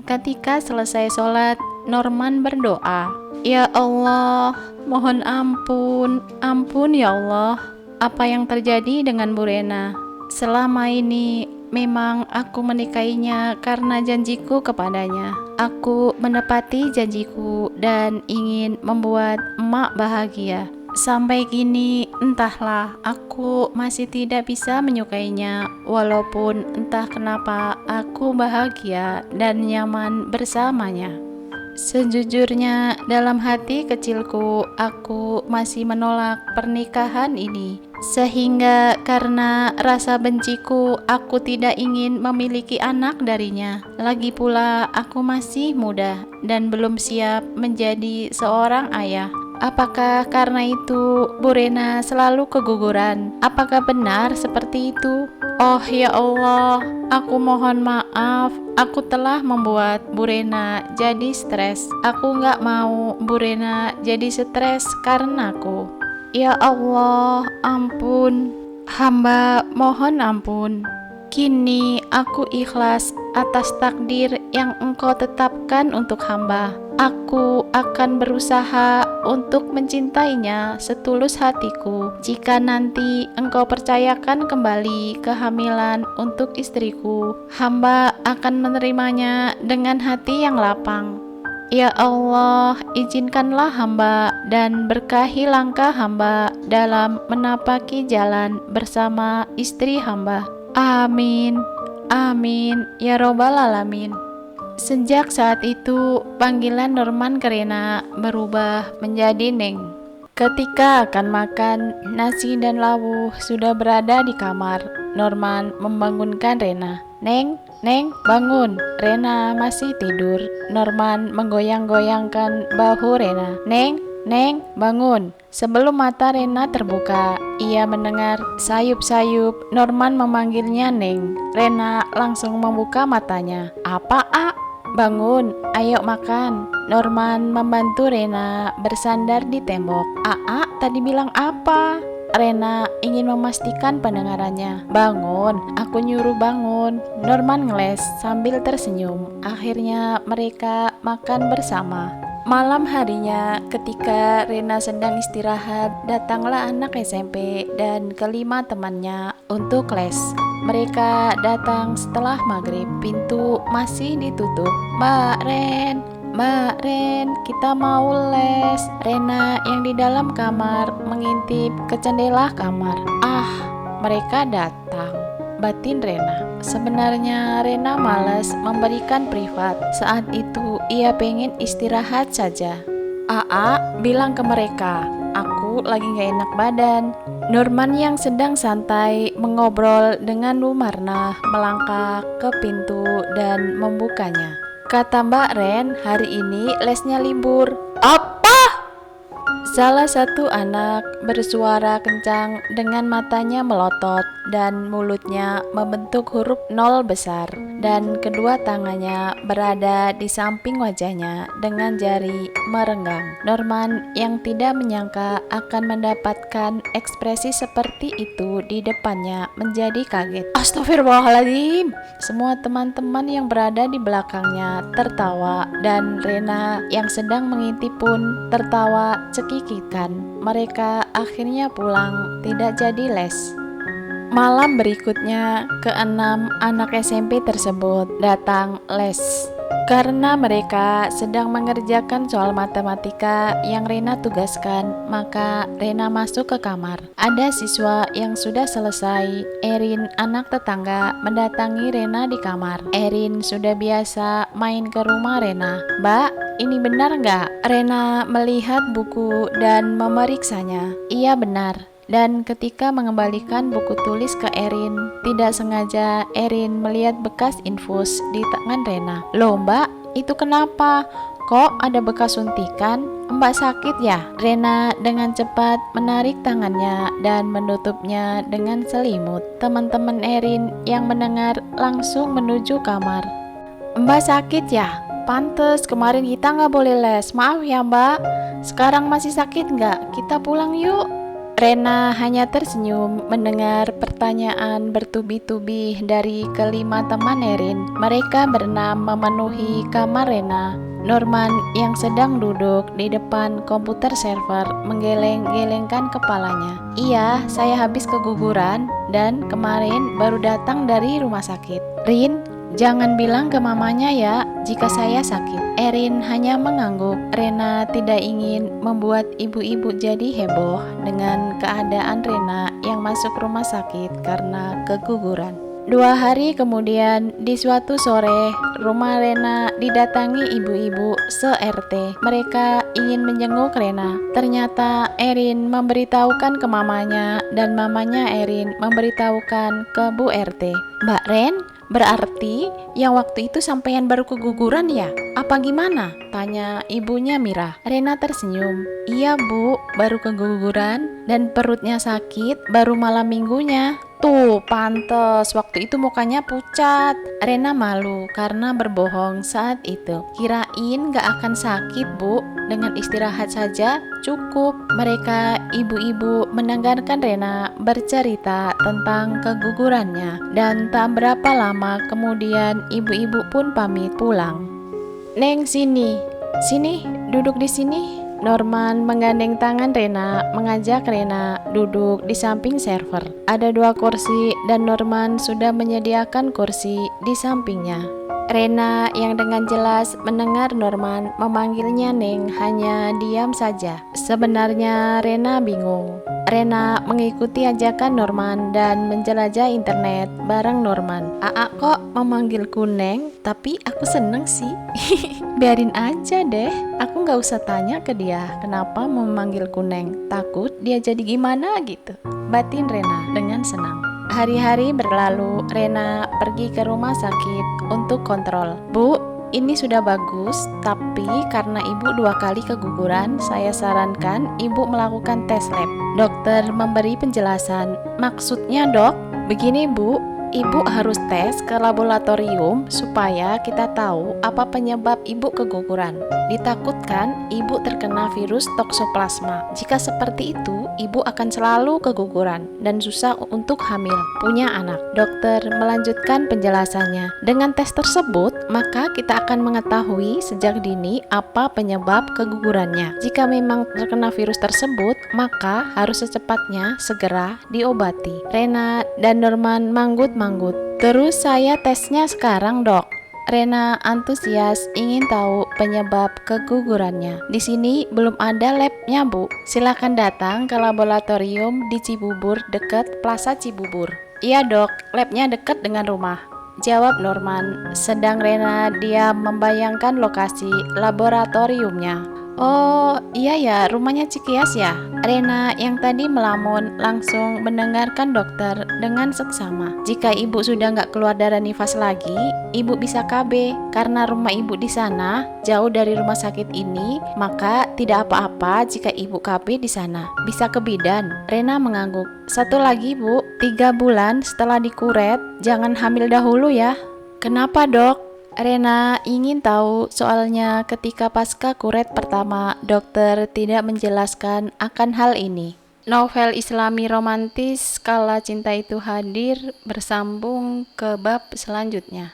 Ketika selesai sholat, Norman berdoa, "Ya Allah, mohon ampun, ampun ya Allah. Apa yang terjadi dengan Bu Rena? Selama ini memang aku menikahinya karena janjiku kepadanya. Aku menepati janjiku dan ingin membuat emak bahagia. Sampai kini, entahlah, aku masih tidak bisa menyukainya, walaupun entah kenapa aku bahagia dan nyaman bersamanya. Sejujurnya, dalam hati kecilku, aku masih menolak pernikahan ini. Sehingga karena rasa benciku, aku tidak ingin memiliki anak darinya. Lagi pula, aku masih muda dan belum siap menjadi seorang ayah. Apakah karena itu Bu Rena selalu keguguran? Apakah benar seperti itu? Oh ya Allah, aku mohon maaf. Aku telah membuat Bu Rena jadi stres. Aku gak mau Bu Rena jadi stres karena aku. Ya Allah, ampun. Hamba mohon ampun. Kini aku ikhlas atas takdir yang Engkau tetapkan untuk hamba. Aku akan berusaha untuk mencintainya setulus hatiku. Jika nanti Engkau percayakan kembali kehamilan untuk istriku, hamba akan menerimanya dengan hati yang lapang. Ya Allah, izinkanlah hamba dan berkahi langkah hamba dalam menapaki jalan bersama istri hamba. Amin, amin, ya robbal alamin. Sejak saat itu, panggilan Norman ke Rena berubah menjadi Neng. Ketika akan makan, nasi dan lawuh sudah berada di kamar. Norman membangunkan Rena. "Neng, Neng, bangun." Rena masih tidur. Norman menggoyang-goyangkan bahu Rena. "Neng, Neng, bangun." Sebelum mata Rena terbuka, ia mendengar sayup-sayup Norman memanggilnya Neng. Rena langsung membuka matanya. "Apa, A? Bangun, ayo makan." Norman membantu Rena bersandar di tembok. "Aa, tadi bilang apa?" Rena ingin memastikan pendengarannya. "Bangun, aku nyuruh bangun." Norman ngeles sambil tersenyum. Akhirnya mereka makan bersama. Malam harinya, ketika Rena sedang istirahat, datanglah anak SMP dan kelima temannya untuk les. Mereka datang setelah maghrib. Pintu masih ditutup. Mbak Ren, kita mau les." Rena yang di dalam kamar mengintip ke jendela kamar. Mereka datang. Batin Rena. Sebenarnya Rena malas memberikan privat. Saat itu ia pengen istirahat saja. "Aa, bilang ke mereka, aku lagi gak enak badan." Norman yang sedang santai mengobrol dengan Bu Marna melangkah ke pintu dan membukanya. "Kata Mbak Ren, hari ini lesnya libur." "Apa?" Salah satu anak bersuara kencang dengan matanya melotot dan mulutnya membentuk huruf 0 besar, dan kedua tangannya berada di samping wajahnya dengan jari merenggang. Norman yang tidak menyangka akan mendapatkan ekspresi seperti itu di depannya menjadi kaget. Astagfirullahaladzim. Semua teman-teman yang berada di belakangnya tertawa, dan Rena yang sedang mengintip pun tertawa cekikikan. Mereka akhirnya pulang, tidak jadi les. Malam berikutnya, keenam anak SMP tersebut datang les. Karena mereka sedang mengerjakan soal matematika yang Rena tugaskan, maka Rena masuk ke kamar. Ada siswa yang sudah selesai. Erin, anak tetangga, mendatangi Rena di kamar. Erin sudah biasa main ke rumah Rena. "Mbak, ini benar nggak?" Rena melihat buku dan memeriksanya. Iya benar. Dan ketika mengembalikan buku tulis ke Erin, tidak sengaja Erin melihat bekas infus di tangan Rena. "Loh Mbak, itu kenapa? Kok ada bekas suntikan? Mbak sakit ya?" Rena dengan cepat menarik tangannya dan menutupnya dengan selimut. Teman-teman Erin yang mendengar langsung menuju kamar. "Mbak sakit ya? Pantes kemarin kita nggak boleh les. Maaf ya Mbak. Sekarang masih sakit nggak? Kita pulang yuk." Rena hanya tersenyum mendengar pertanyaan bertubi-tubi dari kelima teman Erin. Mereka berenam memenuhi kamar Rena. Norman yang sedang duduk di depan komputer server menggeleng-gelengkan kepalanya. Iya, saya habis keguguran dan kemarin baru datang dari rumah sakit. Rin, jangan bilang ke mamanya ya jika saya sakit. Erin hanya mengangguk. Rena tidak ingin membuat ibu-ibu jadi heboh dengan keadaan Rena yang masuk rumah sakit karena keguguran. 2 hari kemudian, di suatu sore, rumah Rena didatangi ibu-ibu se-RT. Mereka ingin menjenguk Rena. Ternyata Erin memberitahukan ke mamanya dan mamanya Erin memberitahukan ke Bu RT. Mbak Ren, berarti yang waktu itu sampean baru keguguran ya? Apa gimana? Tanya ibunya Mira. Rena tersenyum. Iya Bu, baru keguguran dan perutnya sakit baru malam minggunya. Tuh, pantes waktu itu mukanya pucat. Rena malu karena berbohong saat itu. Kirain gak akan sakit Bu, dengan istirahat saja cukup. Mereka ibu-ibu mendengarkan Rena bercerita tentang kegugurannya. Dan tak berapa lama kemudian ibu-ibu pun pamit pulang. Neng, sini, duduk di sini. Norman menggandeng tangan Rena, mengajak Rena duduk di samping server. Ada 2 kursi dan Norman sudah menyediakan kursi di sampingnya. Rena yang dengan jelas mendengar Norman memanggilnya Neng hanya diam saja. Sebenarnya Rena bingung. Rena mengikuti ajakan Norman dan menjelajah internet bareng Norman. Aa kok memanggilku Neng, tapi aku seneng sih. Biarin aja deh, aku gak usah tanya ke dia kenapa memanggilku Neng. Takut dia jadi gimana gitu, batin Rena dengan senang. Hari-hari berlalu, Rena pergi ke rumah sakit untuk kontrol. Bu, ini sudah bagus, tapi karena ibu 2 kali keguguran, saya sarankan ibu melakukan tes lab. Dokter memberi penjelasan. Maksudnya dok, begini Bu, ibu harus tes ke laboratorium supaya kita tahu apa penyebab ibu keguguran. Ditakutkan ibu terkena virus toksoplasma. Jika seperti itu, ibu akan selalu keguguran dan susah untuk hamil, punya anak. Dokter melanjutkan penjelasannya. Dengan tes tersebut, maka kita akan mengetahui sejak dini apa penyebab kegugurannya. Jika memang terkena virus tersebut, maka harus secepatnya segera diobati. Rena dan Norman manggut-manggut. Terus saya tesnya sekarang dok. Rena antusias ingin tahu penyebab kegugurannya. Di sini belum ada labnya Bu. Silakan datang ke laboratorium di Cibubur dekat Plaza Cibubur. Iya dok, labnya dekat dengan rumah, jawab Norman. Sedang Rena diam membayangkan lokasi laboratoriumnya. Oh iya ya, rumahnya Cikias ya. Rena yang tadi melamun langsung mendengarkan dokter dengan seksama. Jika ibu sudah nggak keluar darah nifas lagi, ibu bisa KB. Karena rumah ibu di sana jauh dari rumah sakit ini, maka tidak apa-apa jika ibu KB di sana. Bisa ke bidan. Rena mengangguk. Satu lagi Bu, 3 bulan setelah dikuret, jangan hamil dahulu ya. Kenapa dok? Rena ingin tahu, soalnya ketika pasca kuret pertama, dokter tidak menjelaskan akan hal ini. Novel Islami romantis Kala Cinta Itu Hadir bersambung ke bab selanjutnya.